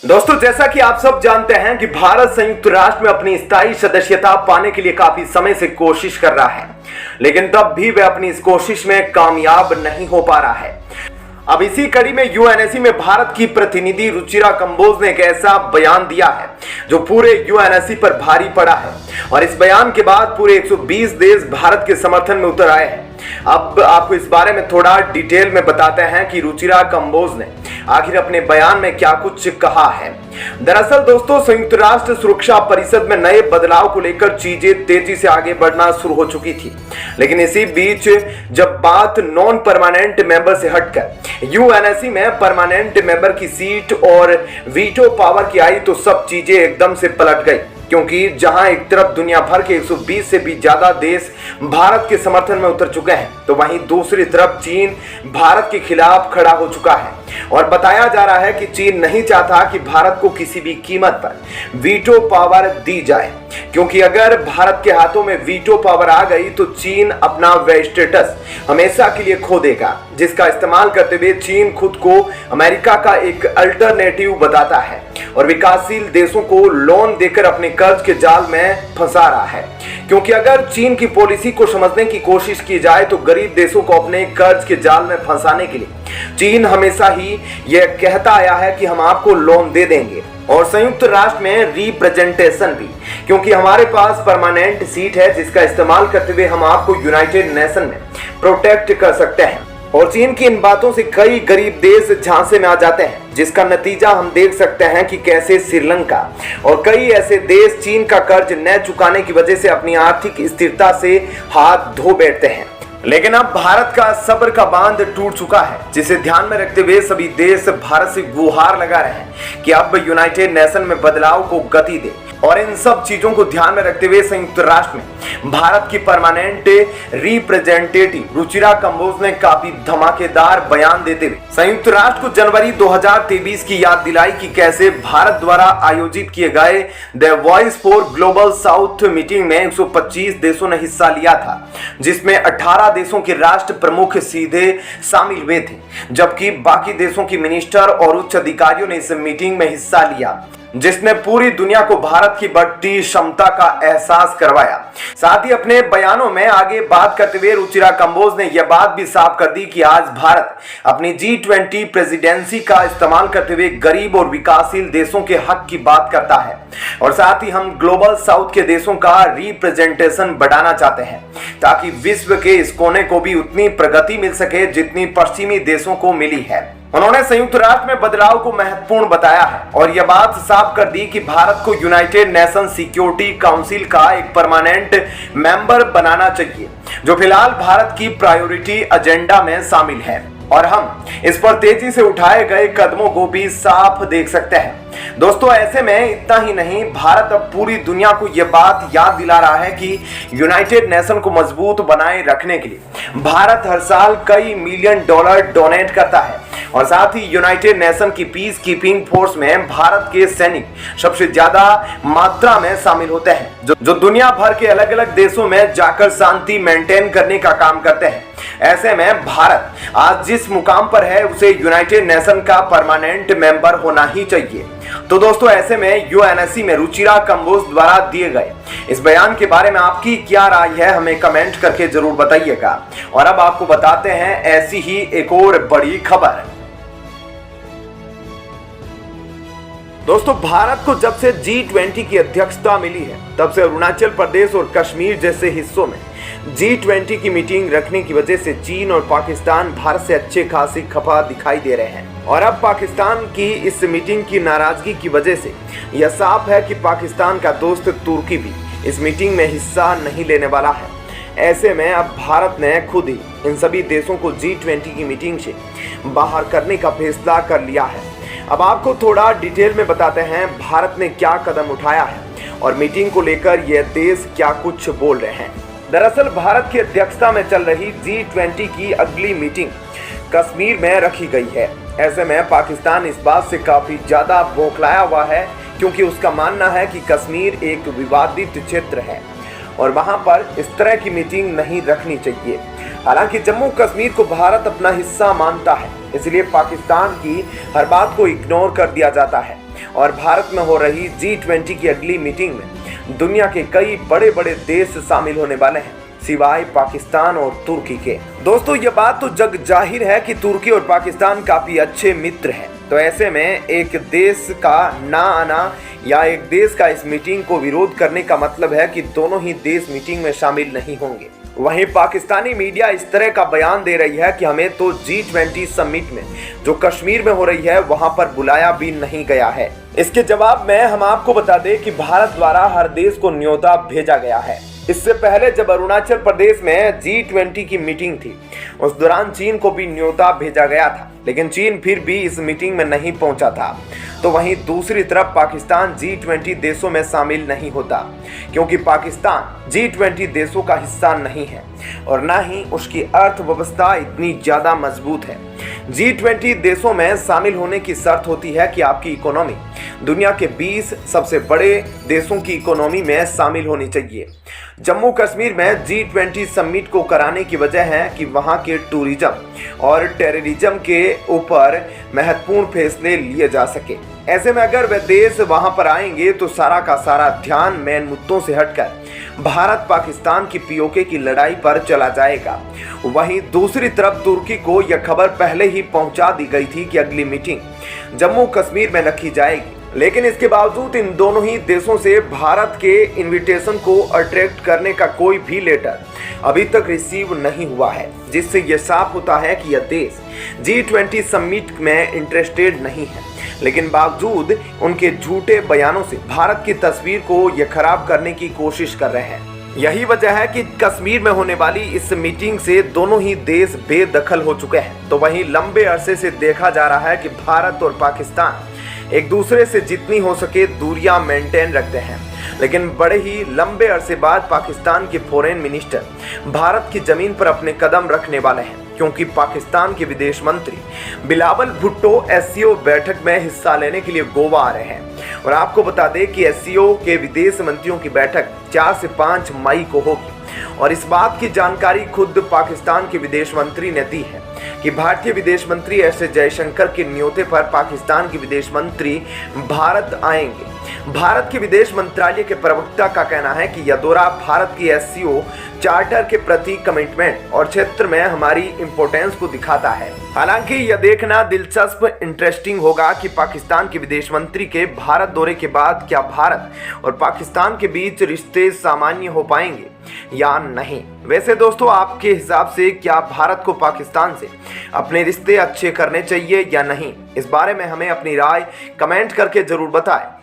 दोस्तों, जैसा कि आप सब जानते हैं कि भारत संयुक्त राष्ट्र में अपनी स्थायी सदस्यता पाने के लिए काफी समय से कोशिश कर रहा है, लेकिन तब भी वह अपनी इस कोशिश में कामयाब नहीं हो पा रहा है। अब इसी कड़ी में यूएनएससी में भारत की प्रतिनिधि रुचिरा कंबोज ने एक ऐसा बयान दिया है जो पूरे यूएनएससी पर भारी पड़ा है, और इस बयान के बाद पूरे 120 देश भारत के समर्थन में उतर आए हैं। अब आपको इस बारे में थोड़ा डिटेल में बताते हैं कि रुचिरा कंबोज ने आखिर अपने बयान में क्या कुछ कहा है। दरअसल दोस्तों, संयुक्त राष्ट्र सुरक्षा परिषद में नए बदलाव को लेकर चीजें तेजी से आगे बढ़ना शुरू हो चुकी थी, लेकिन इसी बीच जब बात नॉन परमानेंट मेंबर से हटकर यूएनएससी में परमानेंट मेंबर की सीट और वीटो पावर की आई तो सब चीजें एकदम से पलट गई, क्योंकि जहां एक तरफ दुनिया भर के 120 से भी ज्यादा देश भारत के समर्थन में उतर चुके हैं, तो वहीं दूसरी तरफ चीन भारत के खिलाफ खड़ा हो चुका है। और बताया जा रहा है कि चीन नहीं चाहता कि भारत को किसी भी कीमत पर वीटो पावर दी जाए, क्योंकि अगर भारत के हाथों में वीटो पावर आ गई तो चीन अपना वह स्टेटस हमेशा के लिए खो देगा, जिसका इस्तेमाल करते हुए चीन खुद को अमेरिका का एक अल्टरनेटिव बताता है और विकासशील देशों को लोन देकर अपने कर्ज के जाल में फंसा रहा है। क्योंकि अगर चीन की पॉलिसी को समझने की कोशिश की जाए तो गरीब देशों को अपने कर्ज के जाल में फंसाने के लिए चीन हमेशा ही यह कहता आया है कि हम आपको लोन दे देंगे, और संयुक्त राष्ट्र में रिप्रेजेंटेशन भी, क्योंकि हमारे पास परमानेंट सीट है जिसका इस्तेमाल करते हुए हम आपको यूनाइटेड नेशन में प्रोटेक्ट कर सकते हैं। और चीन की इन बातों से कई गरीब देश झांसे में आ जाते हैं, जिसका नतीजा हम देख सकते हैं कि कैसे श्रीलंका और कई ऐसे देश चीन का कर्ज न चुकाने की वजह से अपनी आर्थिक स्थिरता से हाथ धो बैठते हैं। लेकिन अब भारत का सब्र का बांध टूट चुका है, जिसे ध्यान में रखते हुए सभी देश भारत से गुहार लगा रहे हैं कि अब यूनाइटेड नेशन में बदलाव को गति दे। और इन सब चीजों को ध्यान में रखते हुए संयुक्त राष्ट्र में भारत की परमानेंट रिप्रेजेंटेटिव रुचिरा कंबोज ने काफी धमाकेदार बयान देते हुए संयुक्त राष्ट्र को जनवरी 2023 की याद दिलाई कि कैसे भारत द्वारा आयोजित किए गए the voice for global south meeting में 125 देशों ने हिस्सा लिया था, जिसमें 18 देशों के राष्ट्र प्रमुख सीधे शामिल हुए थे, जबकि बाकी देशों की मिनिस्टर और उच्च अधिकारियों ने इस मीटिंग में हिस्सा लिया, जिसने पूरी दुनिया को भारत की बढ़ती क्षमता का एहसास करवाया। साथ ही अपने बयानों में आगे बात करते हुए रुचिरा कंबोज ने यह बात भी साफ कर दी कि आज भारत अपनी G20 प्रेसिडेंसी का इस्तेमाल करते हुए गरीब और विकासशील देशों के हक की बात करता है, और साथ ही हम ग्लोबल साउथ के देशों का रिप्रेजेंटेशन बढ़ाना चाहते हैं, ताकि विश्व के इस कोने को भी उतनी प्रगति मिल सके जितनी पश्चिमी देशों को मिली है। उन्होंने संयुक्त राष्ट्र में बदलाव को महत्वपूर्ण बताया है और यह बात साफ कर दी कि भारत को यूनाइटेड नेशन सिक्योरिटी काउंसिल का एक परमानेंट मेंबर बनाना चाहिए, जो फिलहाल भारत की प्रायोरिटी एजेंडा में शामिल है, और हम इस पर तेजी से उठाए गए कदमों को भी साफ देख सकते हैं। दोस्तों, ऐसे में इतना ही नहीं, भारत अब पूरी दुनिया को यह बात याद दिला रहा है कि यूनाइटेड नेशन को मजबूत बनाए रखने के लिए भारत हर साल कई मिलियन डॉलर डोनेट करता है, और साथ ही यूनाइटेड नेशन की पीस कीपिंग फोर्स में भारत के सैनिक सबसे ज्यादा मात्रा में शामिल होते हैं, जो दुनिया भर के अलग अलग देशों में जाकर शांति मेंटेन करने का काम करते हैं। ऐसे में भारत आज जिस मुकाम पर है उसे यूनाइटेड नेशन का परमानेंट मेंबर होना ही चाहिए। तो दोस्तों, ऐसे में यूएनएससी में रुचिरा कंबोज द्वारा दिए गए इस बयान के बारे में आपकी क्या राय है, हमें कमेंट करके जरूर बताइएगा। और अब आपको बताते हैं ऐसी ही एक और बड़ी खबर। दोस्तों, भारत को जब से G20 की अध्यक्षता मिली है, तब से अरुणाचल प्रदेश और कश्मीर जैसे हिस्सों में G20 की मीटिंग रखने की वजह से चीन और पाकिस्तान भारत से अच्छे खासी खफा दिखाई दे रहे हैं, और अब पाकिस्तान की इस मीटिंग की नाराजगी की वजह से यह साफ है कि पाकिस्तान का दोस्त तुर्की भी इस मीटिंग में हिस्सा नहीं लेने वाला है। ऐसे में अब भारत ने खुद ही इन सभी देशों को G20 की मीटिंग से बाहर करने का फैसला कर लिया है। अब आपको थोड़ा डिटेल में बताते हैं भारत ने क्या कदम उठाया है और मीटिंग को लेकर यह देश क्या कुछ बोल रहे हैं। दरअसल भारत की अध्यक्षता में चल रही G20 की अगली मीटिंग कश्मीर में रखी गई है। ऐसे में पाकिस्तान इस बात से काफी ज्यादा बौखलाया हुआ है, क्योंकि उसका मानना है कि कश्मीर एक विवादित क्षेत्र है और वहां पर इस तरह की मीटिंग नहीं रखनी चाहिए। हालांकि जम्मू कश्मीर को भारत अपना हिस्सा मानता है, इसलिए पाकिस्तान की हर बात को इग्नोर कर दिया जाता है और भारत में हो रही G20 की अगली मीटिंग में दुनिया के कई बड़े बड़े देश शामिल होने वाले हैं, सिवाय पाकिस्तान और तुर्की के। दोस्तों, ये बात तो जग जाहिर है कि तुर्की और पाकिस्तान काफी अच्छे मित्र हैं। तो ऐसे में एक देश का ना आना या एक देश का इस मीटिंग को विरोध करने का मतलब है कि दोनों ही देश मीटिंग में शामिल नहीं होंगे। वहीं पाकिस्तानी मीडिया इस तरह का बयान दे रही है कि हमें तो G20 समिट में जो कश्मीर में हो रही है वहां पर बुलाया भी नहीं गया है। इसके जवाब में हम आपको बता दें कि भारत द्वारा हर देश को न्योता भेजा गया है। इससे पहले जब अरुणाचल प्रदेश में G20 की मीटिंग थी, उस दौरान चीन को भी न्योता भेजा गया था, लेकिन चीन फिर भी इस मीटिंग में नहीं पहुंचा था। तो वहीं दूसरी तरफ पाकिस्तान G20 देशों में शामिल नहीं होता, क्योंकि पाकिस्तान G20 देशों का हिस्सा नहीं है और ना ही उसकी अर्थव्यवस्था इतनी ज्यादा मजबूत है। G20 देशों में शामिल होने की शर्त होती है कि आपकी इकोनॉमी दुनिया के 20 सबसे बड़े देशों की इकोनॉमी में शामिल होनी चाहिए। जम्मू कश्मीर में G20 समिट को कराने की वजह है कि वहां के टूरिज्म और टेररिज्म के ऊपर महत्वपूर्ण फैसले लिए जा सके। ऐसे में अगर वे देश वहां पर आएंगे तो सारा का सारा ध्यान मेन मुद्दों से हटकर भारत पाकिस्तान की पीओके की लड़ाई पर चला जाएगा। वहीं दूसरी तरफ तुर्की को यह खबर पहले ही पहुंचा दी गई थी कि अगली मीटिंग जम्मू कश्मीर में रखी जाएगी, लेकिन इसके बावजूद इन दोनों ही देशों से भारत के इनविटेशन को अट्रैक्ट करने का कोई भी लेटर अभी तक रिसीव नहीं हुआ है, जिससे यह साफ होता है कि यह देश G20 समिट में इंटरेस्टेड नहीं है। लेकिन बावजूद उनके झूठे बयानों से भारत की तस्वीर को यह खराब करने की कोशिश कर रहे हैं। यही वजह है कि कश्मीर में होने वाली इस मीटिंग से दोनों ही देश बेदखल हो चुके हैं। तो वहीं लंबे अरसे से देखा जा रहा है कि भारत और पाकिस्तान एक दूसरे से जितनी हो सके दूरियां मेंटेन रखते हैं, लेकिन बड़े ही लंबे अरसे बाद पाकिस्तान के फॉरेन मिनिस्टर भारत की जमीन पर अपने कदम रखने वाले हैं, क्योंकि पाकिस्तान के विदेश मंत्री बिलावल भुट्टो SCO बैठक में हिस्सा लेने के लिए गोवा आ रहे हैं। और आपको बता दें कि SCO के विदेश मंत्रियों की बैठक 4 से 5 मई को होगी और इस बात की जानकारी खुद पाकिस्तान के विदेश मंत्री ने दी है कि भारतीय विदेश मंत्री S जयशंकर के न्योते पर पाकिस्तान के विदेश मंत्री भारत आएंगे। भारत के विदेश मंत्रालय के प्रवक्ता का कहना है कि यह दौरा भारत की SCO चार्टर के प्रति कमिटमेंट और क्षेत्र में हमारी इंपोर्टेंस को दिखाता है। हालांकि यह देखना दिलचस्प इंटरेस्टिंग होगा कि पाकिस्तान के विदेश मंत्री के भारत दौरे के बाद क्या भारत और पाकिस्तान के बीच रिश्ते सामान्य हो पाएंगे या नहीं। वैसे दोस्तों, आपके हिसाब से क्या भारत को पाकिस्तान से अपने रिश्ते अच्छे करने चाहिए या नहीं, इस बारे में हमें अपनी राय कमेंट करके जरूर बताएं।